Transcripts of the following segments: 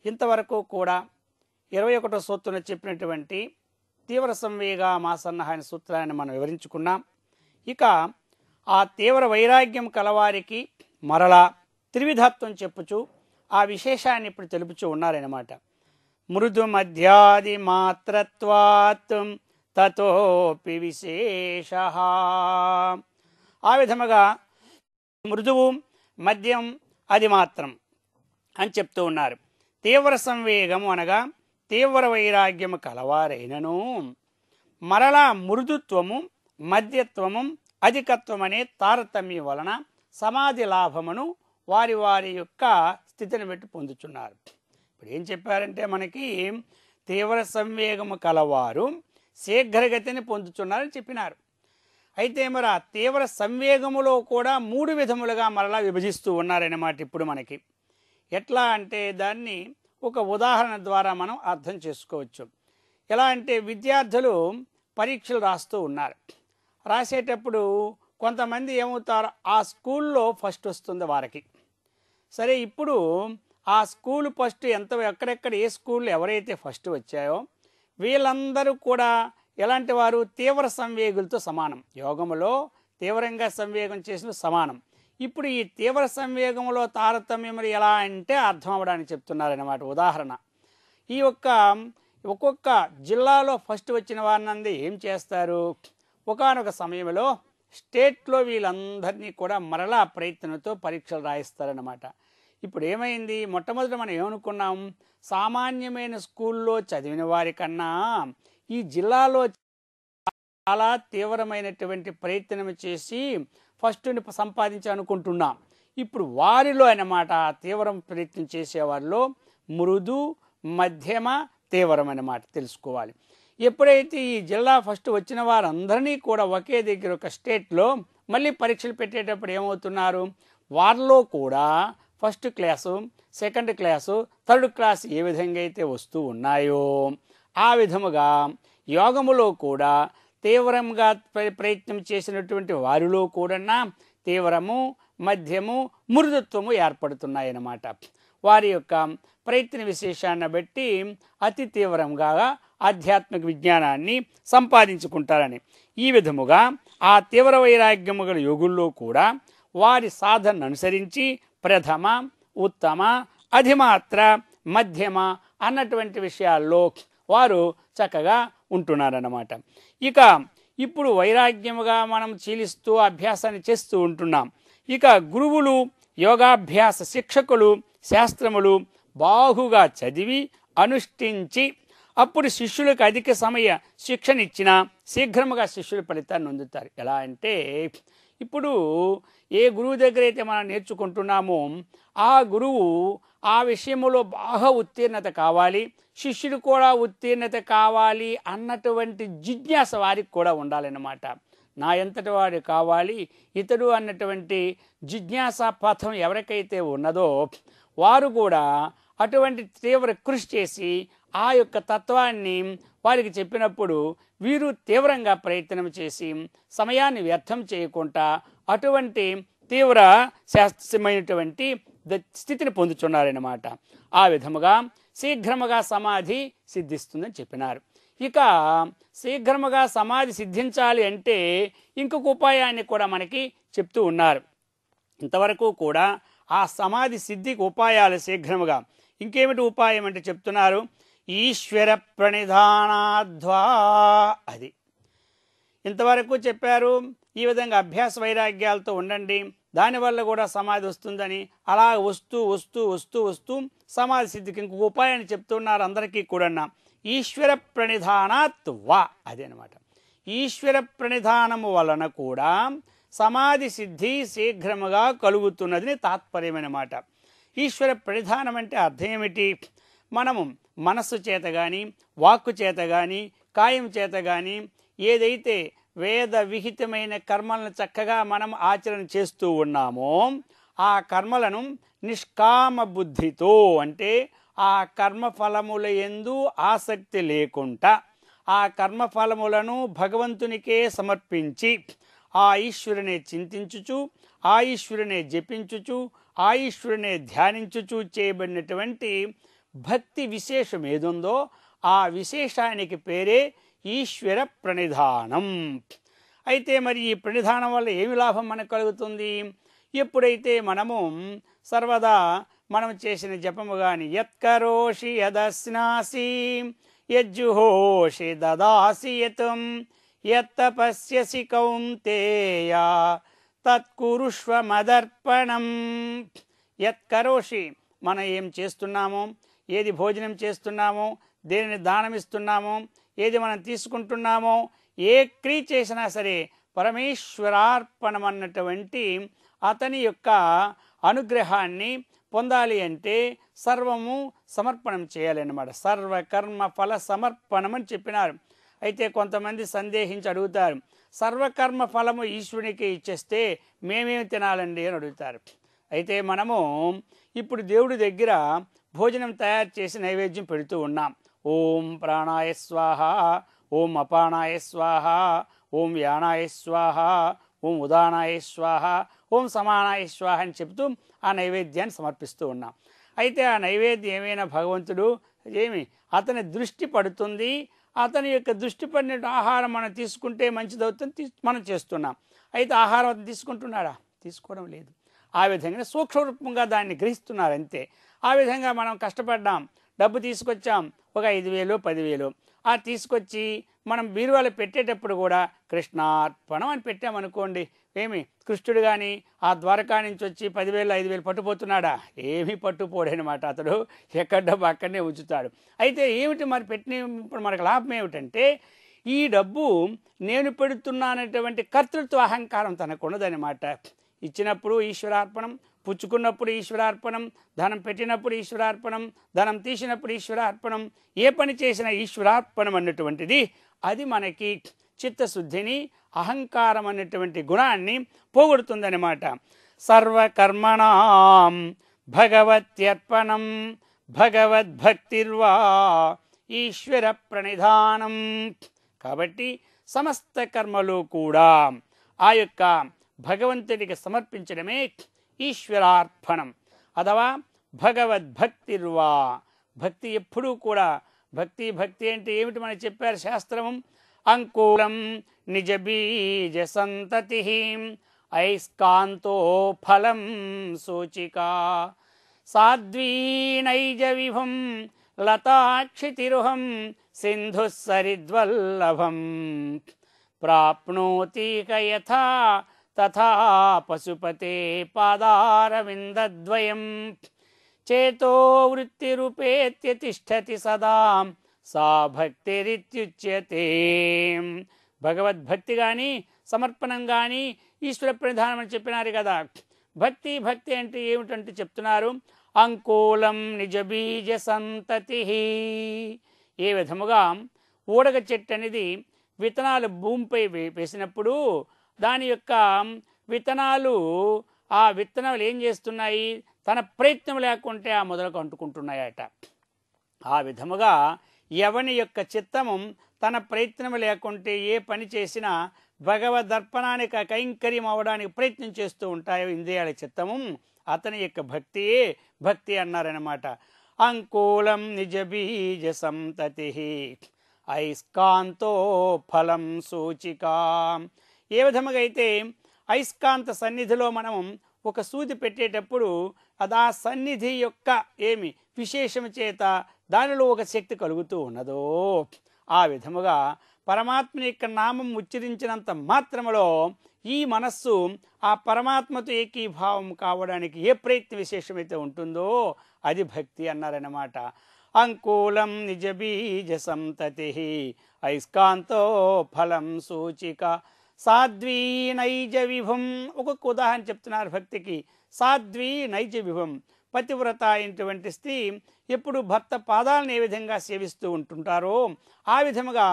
ఇంతవరకు కూడా 21వ సూత్రంలో చెప్పినటువంటి తీవ్ర సంవేగ మాసన్నహ అనే సూత్రాన్ని మనం వివరించుకున్నాం. ఇక ఆ తీవ్ర వైరాగ్యం కలవారికి మరలా త్రివిధత్వం చెప్పుచు ఆ విశేషాన్ని ఇప్పుడు తెలుపుచూ ఉన్నారన్నమాట. మృదు మధ్యాది మాత్రత్వాత్ తతోపి విశేష. ఆ విధముగా మృదువు, మద్యం, అది మాత్రం అని చెప్తూ ఉన్నారు. తీవ్ర సంవేగము అనగా తీవ్ర వైరాగ్యము కలవారైనను మరలా మృదుత్వము, మద్యత్వము, అధికత్వం అనే తారతమ్యం వలన సమాధి లాభమును వారి వారి యొక్క స్థితిని బట్టి పొందుతున్నారు. ఇప్పుడు ఏం చెప్పారంటే మనకి తీవ్ర సంవేగము కలవారు శీఘ్రగతిని పొందుతున్నారని చెప్పినారు. అయితే మరి ఆ తీవ్ర సంవేగములో కూడా 3 విధములుగా మరలా విభజిస్తూ ఉన్నారన్నమాట. ఇప్పుడు మనకి ఎట్లా అంటే దాన్ని ఒక ఉదాహరణ ద్వారా మనం అర్థం చేసుకోవచ్చు. ఎలా అంటే విద్యార్థులు పరీక్షలు రాస్తూ ఉన్నారు. రాసేటప్పుడు కొంతమంది ఏమవుతారు, ఆ స్కూల్లో ఫస్ట్ వస్తుంది వారికి. సరే, ఇప్పుడు ఆ స్కూల్ ఫస్ట్ ఎక్కడెక్కడ ఏ స్కూల్లో ఎవరైతే ఫస్ట్ వచ్చాయో వీళ్ళందరూ కూడా ఎలాంటి వారు, తీవ్ర సంవేగులతో సమానం. యోగములో తీవ్రంగా సంవేగం చేసిన సమానం. ఇప్పుడు ఈ తీవ్ర సంవేగంలో తారతమ్యములు ఎలా అంటే అర్థం అవ్వడానికి చెప్తున్నారన్నమాట. ఉదాహరణ, ఈ ఒక్కొక్క జిల్లాలో ఫస్ట్ వచ్చిన వారినంది ఏం చేస్తారు, ఒకానొక సమయంలో స్టేట్లో వీళ్ళందరినీ కూడా మరలా ప్రయత్నంతో పరీక్షలు రాయిస్తారన్నమాట. ఇప్పుడు ఏమైంది, మొట్టమొదటి మనం ఏమనుకున్నాం, సామాన్యమైన స్కూల్లో చదివిన వారికన్నా ఈ జిల్లాలో చాలా తీవ్రమైనటువంటి ప్రయత్నం చేసి ఫస్ట్ని సంపాదించాలనుకుంటున్నాం. ఇప్పుడు వారిలో అన్నమాట తీవ్రం ప్రయత్నం చేసేవారిలో మృదు, మధ్యమ, తీవ్రం అన్నమాట తెలుసుకోవాలి. ఎప్పుడైతే ఈ జిల్లా ఫస్ట్ వచ్చిన వారందరినీ కూడా ఒకే దగ్గర ఒక స్టేట్లో మళ్ళీ పరీక్షలు పెట్టేటప్పుడు ఏమవుతున్నారు, వారిలో కూడా first class, second class, third class ఏ విధంగా అయితే వస్తూ ఉన్నాయో ఆ విధముగా యోగములో కూడా తీవ్రంగా ప్రయత్నం చేసినటువంటి వారిలో కూడా తీవ్రము, మధ్యము, మృదుత్వము ఏర్పడుతున్నాయన్నమాట. వారి యొక్క ప్రయత్న విశేషాన్ని బట్టి అతి తీవ్రంగా ఆధ్యాత్మిక విజ్ఞానాన్ని సంపాదించుకుంటారని. ఈ విధముగా ఆ తీవ్ర వైరాగ్యము గల యోగుల్లో కూడా వారి సాధనను అనుసరించి ప్రథమ, ఉత్తమ, అధిమాత్ర, మధ్యమ అన్నటువంటి విషయాల్లో వారు చక్కగా ఉంటున్నారన్నమాట. ఇక ఇప్పుడు వైరాగ్యముగా మనం చీలిస్తూ అభ్యాసాన్ని చేస్తూ ఉంటున్నాం. ఇక గురువులు, యోగాభ్యాస శిక్షకులు శాస్త్రములు బాగుగా చదివి అనుష్ఠించి అప్పుడు శిష్యులకు అధిక సమయ శిక్షణ ఇచ్చినా శీఘ్రముగా శిష్యుల ఫలితాన్ని పొందుతారు. ఎలా అంటే ఇప్పుడు ఏ గురువు దగ్గర అయితే మనం నేర్చుకుంటున్నామో ఆ గురువు ఆ విషయంలో బాగా ఉత్తీర్ణత కావాలి, శిష్యుడు కూడా ఉత్తీర్ణత కావాలి అన్నటువంటి జిజ్ఞాస వారికి కూడా ఉండాలన్నమాట. నా ఎంతటి వాడు కావాలి ఇతడు అన్నటువంటి జిజ్ఞాసా పథం ఎవరికైతే ఉన్నదో వారు కూడా అటువంటి తీవ్ర కృషి చేసి ఆ యొక్క తత్వాన్ని వారికి చెప్పినప్పుడు వీరు తీవ్రంగా ప్రయత్నం చేసి సమయాన్ని వ్యర్థం చేయకుండా అటువంటి తీవ్ర శాస్త్రమైనటువంటి స్థితిని పొందుతున్నారన్నమాట. ఆ విధముగా శీఘ్రముగా సమాధి సిద్ధిస్తుందని చెప్పినారు. ఇక శీఘ్రముగా సమాధి సిద్ధించాలి అంటే ఇంకొక ఉపాయాన్ని కూడా మనకి చెప్తూ ఉన్నారు. ఇంతవరకు కూడా ఆ సమాధి సిద్ధికి ఉపాయాలు శీఘ్రముగా ఇంకేమిటి ఉపాయం అంటే చెప్తున్నారు, ఈశ్వర ప్రణిధానాద్వా. అది ఇంతవరకు చెప్పారు. ఈ విధంగా అభ్యాస వైరాగ్యాలతో ఉండండి, దానివల్ల కూడా సమాధి వస్తుందని. అలా వస్తూ వస్తూ వస్తూ వస్తూ సమాధి సిద్ధికి ఇంకొక ఉపాయాన్ని చెప్తున్నారు అందరికీ కూడా. ఈశ్వర ప్రణిధానాత్ వా, అదే అనమాట. ఈశ్వర ప్రణిధానము వలన కూడా సమాధి సిద్ధి శీఘ్రముగా కలుగుతున్నదని తాత్పర్యమన్నమాట. ఈశ్వర ప్రణిధానం అంటే అర్థం ఏమిటి, మనము మనస్సు చేత కానీ వాక్కు చేత కానీ కాయం చేత కానీ ఏదైతే వేద విహితమైన కర్మలను చక్కగా మనం ఆచరణ చేస్తూ ఉన్నామో ఆ కర్మలను నిష్కామ బుద్ధితో, అంటే ఆ కర్మఫలముల యందు ఆసక్తి లేకుండా ఆ కర్మఫలములను భగవంతునికే సమర్పించి ఆ ఈశ్వరునే చింతించుచు ఆ ఈశ్వరునే జపించుచు ఆ ఈశ్వరునే ధ్యానించుచు చేయబడినటువంటి భక్తి విశేషం ఏదుందో ఆ విశేషానికి పేరే ఈశ్వర ప్రణిధానం. అయితే మరి ఈ ప్రణిధానం వల్ల ఏమి లాభం మనకు కలుగుతుంది? ఎప్పుడైతే మనము సర్వదా మనం చేసిన జపము కానీ యత్కరోషి యదస్నాసి యజ్జుహోషి దదాసి యతం యత్తపస్యసి కౌంతేయ తత్కురుష్వ మదర్పణం. యత్కరోషి, మనం ఏం చేస్తున్నామో, ఏది భోజనం చేస్తున్నామో, దేనిని దానమిస్తున్నామో, ఏది మనం తీసుకుంటున్నామో, ఏ క్రియ చేసినా సరే పరమేశ్వరార్పణం అన్నటువంటి అతని యొక్క అనుగ్రహాన్ని పొందాలి అంటే సర్వము సమర్పణం చేయాలన్నమాట. సర్వకర్మ ఫల సమర్పణం అని చెప్పినారు. అయితే కొంతమంది సందేహించి అడుగుతారు, సర్వకర్మ ఫలము ఈశ్వరునికి ఇచ్చేస్తే మేమేమి తినాలండి అని అడుగుతారు. అయితే మనము ఇప్పుడు దేవుడి దగ్గర భోజనం తయారు చేసి నైవేద్యం పెడుతూ ఉన్నాం. ఓం ప్రాణాయ స్వాహ, ఓం అపానాయ స్వాహ, ఓం యానాయ స్వాహ, ఓం ఉదానాయ స్వాహ, ఓం సమానాయ స్వాహ అని చెప్తూ ఆ నైవేద్యాన్ని సమర్పిస్తూ ఉన్నాం. అయితే ఆ నైవేద్యం ఏమైనా భగవంతుడు అతని దృష్టి పడుతుంది, అతని యొక్క దృష్టి పడిన ఆహారం మనం తీసుకుంటే మంచిదవుతుంది మనం చేస్తున్నాం. అయితే ఆహారం అతను తీసుకుంటున్నాడా? తీసుకోవడం లేదు. ఆ విధంగా సూక్ష్మ రూపంగా దాన్ని గ్రహిస్తున్నారు అంతే. ఆ విధంగా మనం కష్టపడ్డాం, డబ్బు తీసుకొచ్చాం, ఒక 5,000 10,000 ఆ తీసుకొచ్చి మనం బీరువాలో పెట్టేటప్పుడు కూడా కృష్ణార్పణం అని పెట్టామనుకోండి, కృష్ణుడు కానీ ఆ ద్వారకా నుంచి వచ్చి 10,000 5,000 పట్టుపోతున్నాడా? ఏమీ పట్టుపోడనమాట. అతడు ఎక్కడ డబ్బు అక్కడనే ఉంచుతాడు. అయితే ఏమిటి మరి ఇప్పుడు మనకు లాభం ఏమిటంటే ఈ డబ్బు నేను పెడుతున్నానటువంటి కర్తృత్వ అహంకారం తనకు ఉన్నదనమాట. ఇచ్చినప్పుడు ఈశ్వరార్పణం, పుచ్చుకున్నప్పుడు ఈశ్వరార్పణం, ధనం పెట్టినప్పుడు ఈశ్వరార్పణం, ధనం తీసినప్పుడు ఈశ్వరార్పణం, ఏ పని చేసినా ఈశ్వరార్పణం అన్నటువంటిది అది మనకి చిత్తశుద్ధిని, అహంకారం అన్నటువంటి గుణాన్ని పోగొడుతుందన్నమాట. సర్వకర్మణాం భగవత్యర్పణం భగవద్భక్తిర్వా ఈశ్వర ప్రణిధానం. కాబట్టి సమస్త కర్మలు కూడా ఆ యొక్క భగవంతుడికి సమర్పించడమే ఈశ్వరార్పణం అథవా భగవద్భక్తిర్వా. భక్తి ఎప్పుడూ కూడా భక్తి అంటే ఏమిటి మనకి చెప్పారు శాస్త్రం? అంకురం నిజ బీజ సంతతి ఐస్కాంతో ఫలం సూచికా సాధ్వీ నైజ విభం లతాక్షితిరుహం సింధు సరిద్వల్లభం ప్రాప్నోతి యథా తథా పశుపతే పాదారవిందద్వయం చేతో వృత్తిరూపేత్య తిష్టతి సదా సా భక్తిరిత్యుచ్యతే. భగవద్భక్తి కానీ సమర్పణం కానీ ఈశ్వర ప్రణిధానం అని చెప్పినారు కదా. భక్తి అంటే ఏమిటంటే చెప్తున్నారు, అంకులం నిజ బీజ సంతతి. ఏ విధముగా ఊడగ చెట్టు అనేది విత్తనాలు భూమిపై వేసినప్పుడు దాని యొక్క విత్తనాలు ఆ విత్తనాలు ఏం చేస్తున్నాయి? తన ప్రయత్నం లేకుంటే ఆ మొదలకు అంటుకుంటున్నాయట. ఆ విధముగా ఎవని యొక్క చిత్తము తన ప్రయత్నం లేకుంటే ఏ పని చేసినా భగవదర్పణానికి కైంకర్యం అవడానికి ప్రయత్నం చేస్తూ ఉంటాయో ఇంద్రియాల చిత్తము, అతని యొక్క భక్తియే భక్తి అన్నారనమాట. అంకులం నిజ బీజ సంతతి ఐస్కాంతో ఫలం సూచికా. ఏ విధముగా అయితే ఐస్కాంత సన్నిధిలో మనం ఒక సూది పెట్టేటప్పుడు అది ఆ సన్నిధి యొక్క విశేషము చేత దానిలో ఒక శక్తి కలుగుతూ ఉన్నదో, ఆ విధముగా పరమాత్మ యొక్క నామం ఉచ్చరించినంత మాత్రములో ఈ మనస్సు ఆ పరమాత్మతో ఏకీభావం కావడానికి ఏ ప్రయత్న విశేషమైతే ఉంటుందో అది భక్తి అన్నారన్నమాట. అంకులం నిజ బీజ సంతతి ఐస్కాంతో ఫలం సూచిక సాధ్వీ నైజ విభం. ఒక్కొక్క ఉదాహరణ చెప్తున్నారు భక్తికి. సాధ్వీ నైజ విభం, పతివ్రత అయినటువంటి స్త్రీ ఎప్పుడు భర్త పాదాలను ఏ విధంగా సేవిస్తూ ఉంటుంటారో ఆ విధముగా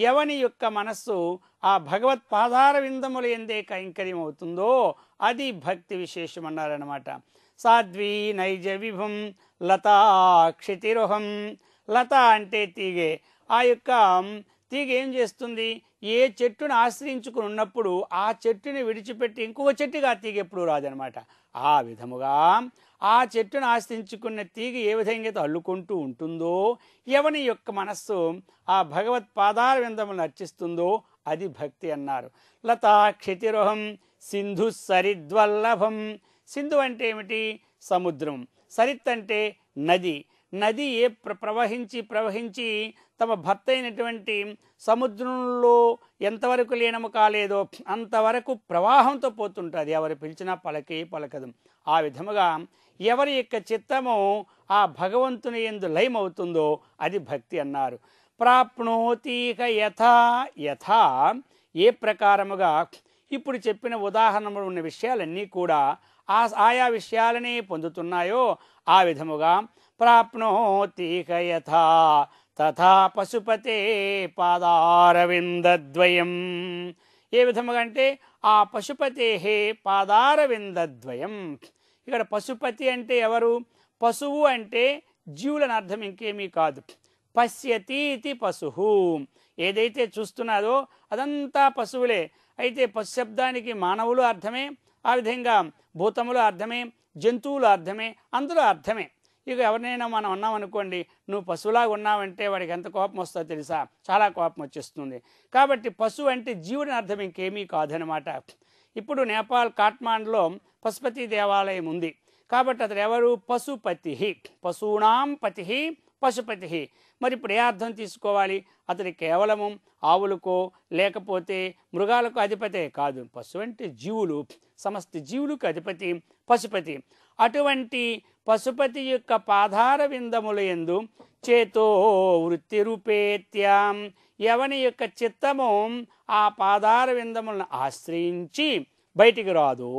ఎవని యొక్క మనస్సు ఆ భగవత్ పాదార విందముల ఎందే కైంకర్యం అవుతుందో అది భక్తి విశేషం అన్నారనమాట. సాధ్వీ నైజ విభం లతా క్షితిరోహం. లత అంటే తీగే. ఆ యొక్క తీగ ఏం చేస్తుంది? ఏ చెట్టును ఆశ్రయించుకుని ఉన్నప్పుడు ఆ చెట్టుని విడిచిపెట్టి ఇంకొక చెట్టుగా తీగ ఎప్పుడు రాదనమాట. ఆ విధముగా ఆ చెట్టును ఆశ్రయించుకున్న తీగ ఏ విధంగా అయితే అల్లుకుంటూ ఉంటుందో, ఎవని యొక్క మనస్సు ఆ భగవత్ పాదార విందములను అర్చిస్తుందో అది భక్తి అన్నారు. లతా క్షితిరోహం సింధు సరిద్వల్లభం. సింధు అంటే ఏమిటి? సముద్రం. సరిత్ అంటే నది. నది ఏ ప్రవహించి తమ భర్త అయినటువంటి సముద్రంలో ఎంతవరకు లీనము కాలేదో అంతవరకు ప్రవాహంతో పోతుంటుంది. ఎవరు పిలిచినా పలకదు. ఆ విధముగా ఎవరి యొక్క చిత్తము ఆ భగవంతుని యందు లయమవుతుందో అది భక్తి అన్నారు. ప్రాప్నోతీక యథా ఏ ప్రకారముగా ఇప్పుడు చెప్పిన ఉదాహరణలో ఉన్న విషయాలన్నీ కూడా ఆయా విషయాలనే పొందుతున్నాయో ఆ విధముగా ప్రాప్నోతీక యథా తథా పశుపతే పాదారవిందద్వయం. ఏ విధముగా అంటే ఆ పశుపతే పాదారవిందద్వయం. ఇక్కడ పశుపతి అంటే ఎవరు? పశువు అంటే జీవులని అర్థం, ఇంకేమీ కాదు. పశ్యతీతి పశువు, ఏదైతే చూస్తున్నారో అదంతా పశువులే. అయితే పశు శబ్దానికి మానవులు అర్థమే, ఆ విధంగా భూతములు అర్థమే, జంతువులు అర్థమే, అందులో అర్థమే. ఇక ఎవరినైనా మనం అన్నామనుకోండి, నువ్వు పశువులాగా ఉన్నావంటే వాడికి ఎంత కోపం వస్తుందో తెలుసా? చాలా కోపం వచ్చేస్తుంది. కాబట్టి పశువు అంటే జీవుని అర్థం, ఇంకేమీ కాదనమాట. ఇప్పుడు నేపాల్ కాఠ్మాండులో పశుపతి దేవాలయం ఉంది. కాబట్టి అతడు ఎవరు? పశుపతి. పశూనాం పతి పశుపతి. మరి ఇప్పుడు ఏ అర్థం తీసుకోవాలి? అతడి కేవలము ఆవులకో లేకపోతే మృగాలకు అధిపతే కాదు. పశువు అంటే జీవులు, సమస్త జీవులకు అధిపతి పశుపతి. అటువంటి పశుపతి యొక్క పాదార విందముల యందు చేతో వృత్తి రూపేత్యాం, ఎవని యొక్క చిత్తము ఆ పాదార విందములను ఆశ్రయించి బయటికి రాదు.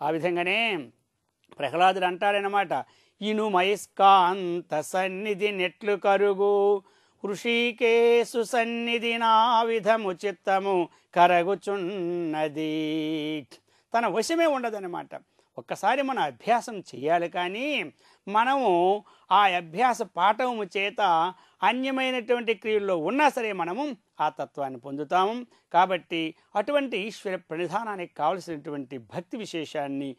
ఆ విధంగానే ప్రహ్లాదుడు అంటారన్నమాట, ఇను మయస్కాంత సన్నిధి నెట్లు కరుగు హృషికేశు సన్నిధి నా విధము చిత్తము కరగుచున్నది. తన వశమే ఉండదన్నమాట. ఒక్కసారి మనం అభ్యాసం చేయాలి. కానీ మనము ఆ అభ్యాస పాఠము చేత అన్యమైనటువంటి క్రియల్లో ఉన్నా సరే మనము ఆ తత్వాన్ని పొందుతాము. కాబట్టి అటువంటి ఈశ్వర ప్రణిధానానికి కావలసినటువంటి భక్తి విశేషాన్ని